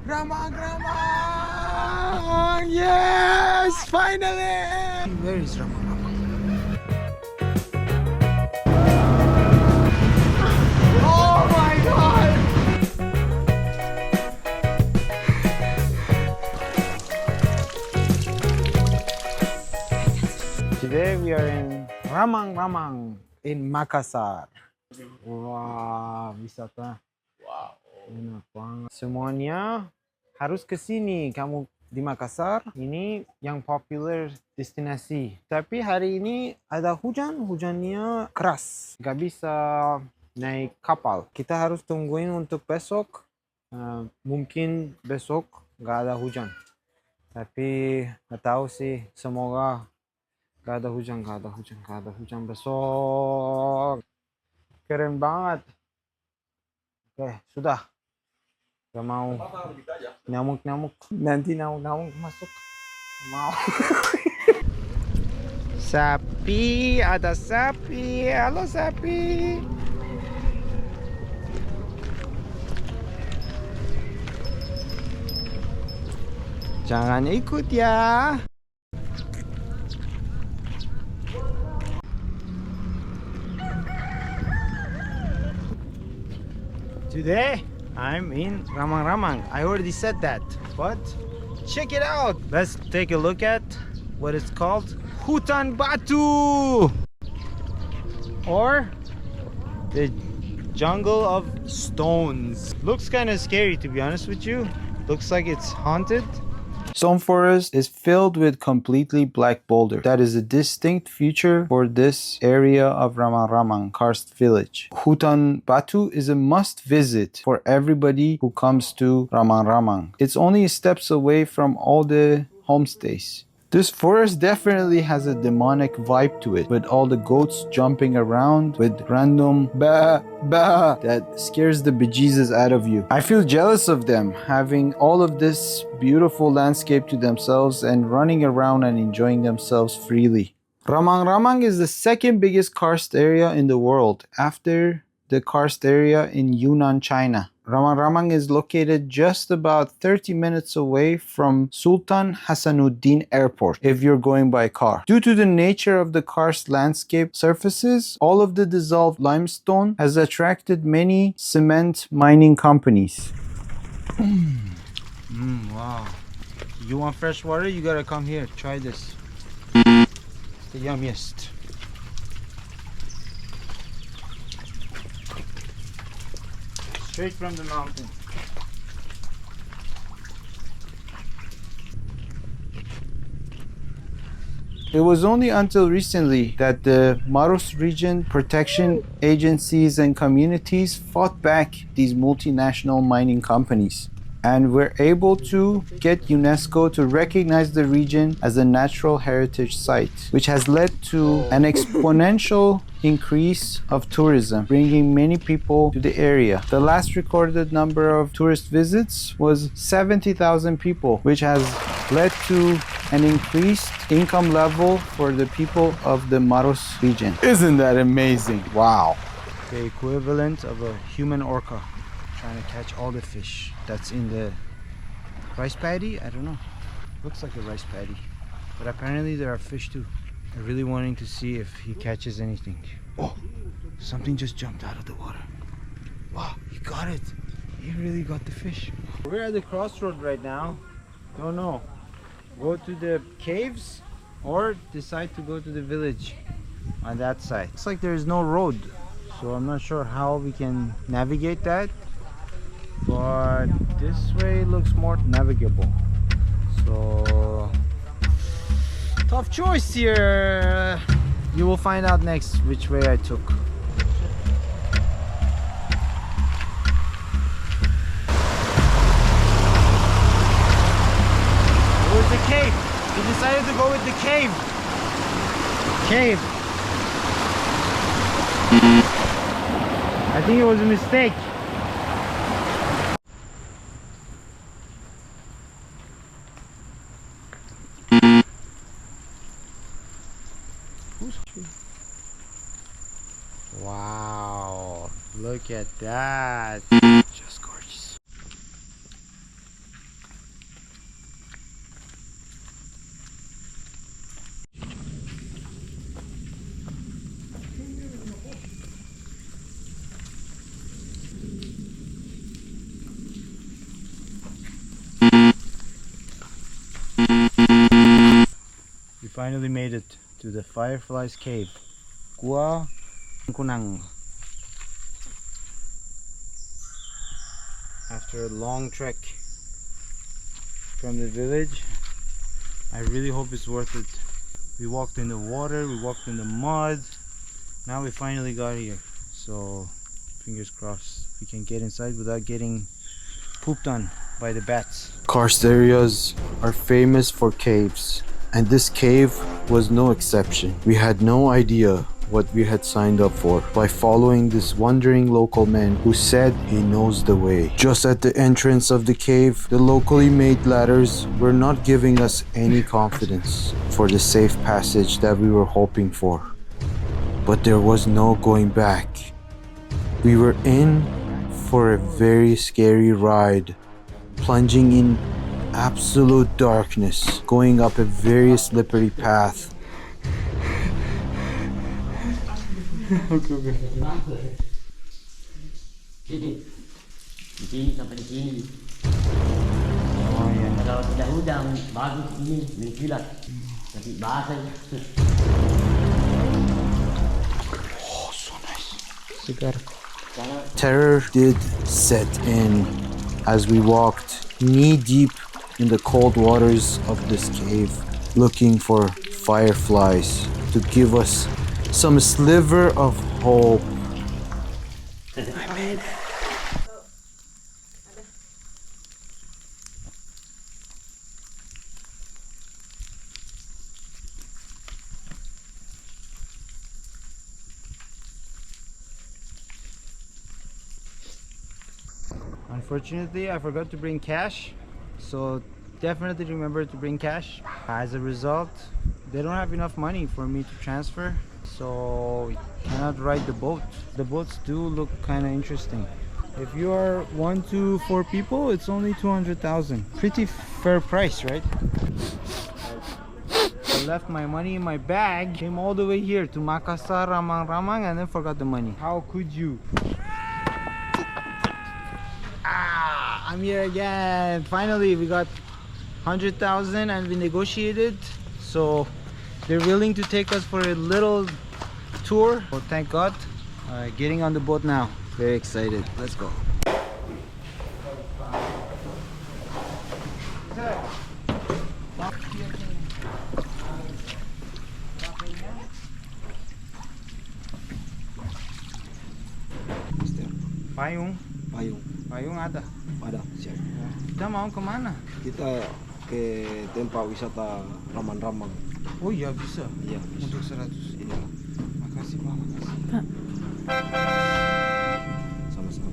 Ramang! Yes! Finally! Where is Ramang? Oh my god! Today we are in Ramang in Makassar. Wah, wisata. Wow. Enak banget. Semuanya harus ke sini. Kamu di Makassar, ini yang popular destinasi. Tapi hari ini ada hujan, hujannya keras. Gak bisa naik kapal. Kita harus tungguin untuk besok. Mungkin besok gak ada hujan. Tapi gak tahu sih, semoga gak ada hujan besok. Keren banget. Oke, sudah. Gak mau nyamuk-nyamuk. Nanti nyamuk-nyamuk masuk. Gak mau. Sapi, ada sapi. Halo sapi. Jangan ikut ya. Today I'm in Ramang. I already said that, but check it out. Let's take a look at what it's called. Hutan Batu, or the jungle of stones. Looks kind of scary, to be honest with you. Looks like it's haunted. Stone forest is filled with completely black boulder. That is a distinct feature for this area of Ramang, Karst village. Hutan Batu is a must visit for everybody who comes to Ramang. It's only steps away from all the homestays. This forest definitely has a demonic vibe to it, with all the goats jumping around with random bah bah that scares the bejesus out of you. I feel jealous of them having all of this beautiful landscape to themselves and running around and enjoying themselves freely. Ramang is the second biggest karst area in the world after the karst area in Yunnan, China. Ramang is located just about 30 minutes away from Sultan Hassanuddin Airport if you're going by car. Due to the nature of the karst landscape surfaces, all of the dissolved limestone has attracted many cement mining companies. Wow. You want fresh water? You gotta come here. Try this. It's the yummiest. Straight from the mountain. It was only until recently that the Maros region protection agencies and communities fought back these multinational mining companies and were able to get UNESCO to recognize the region as a natural heritage site, which has led to an exponential increase of tourism, bringing many people to the area. The last recorded number of tourist visits was 70,000 people, which has led to an increased income level for the people of the Maros region. Isn't that amazing? Wow. The equivalent of a human orca trying to catch all the fish that's in the rice paddy. I don't know, looks like a rice paddy, but apparently there are fish too. I'm really wanting to see if he catches anything. Oh, something just jumped out of the water. Wow, he got it. He really got the fish. We're at the crossroad right now. Don't know, go to the caves or decide to go to the village on that side. Looks like there is no road, so I'm not sure how we can navigate that, but this way looks more navigable. So tough choice here. You will find out next which way I took. It was the cave. We decided to go with the cave. I think it was a mistake. Wow, look at that. Just gorgeous. finally made it to the Fireflies Cave. Gua Kunang. After a long trek from the village, I really hope it's worth it. We walked in the water, we walked in the mud. Now we finally got here. So fingers crossed we can get inside without getting pooped on by the bats. Karst areas are famous for caves, and this cave was no exception. We had no idea what we had signed up for by following this wandering local man who said he knows the way. Just at the entrance of the cave, the locally made ladders were not giving us any confidence for the safe passage that we were hoping for. But there was no going back. We were in for a very scary ride, plunging in absolute darkness, going up a very slippery path. Di sini sampai di sini. Kalau tidak hujan bagus ini mengkilat. Tapi basah. Oh, so nice. Cigar. Terror did set in as we walked knee deep in the cold waters of this cave, looking for fireflies to give us some sliver of hope. I made it. Unfortunately, I forgot to bring cash, so definitely remember to bring cash. As a result, they don't have enough money for me to transfer, so cannot ride the boat. The boats do look kind of interesting. If you are 1 to 4 people, it's only 200,000. Pretty fair price, right? I left my money in my bag, came all the way here to Makassar, Ramang, and then forgot the money. How could you? I'm here again. Finally, we got 100,000 and we negotiated, so they're willing to take us for a little tour. Oh, thank God. Getting on the boat now. Very excited. Let's go. Payung. Payung. Payung ada. Ada, siap. Kita mau kemana? Kita ke tempat wisata Ramang-Ramang. Oh iya bisa. Iya. Untuk 100. Iya. Makasih Pak, makasih. Sama-sama.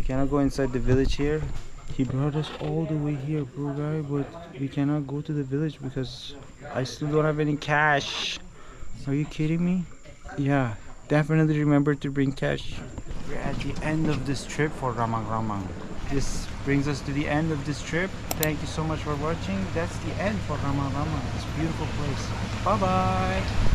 Cannot go inside the village here. He brought us all the way here, poor guy, but we cannot go to the village because I still don't have any cash. Are you kidding me? Yeah, definitely remember to bring cash. We're at the end of this trip for Rammangutan. This brings us to the end of this trip. Thank you so much for watching. That's the end for Rammangutan, this beautiful place. Bye bye.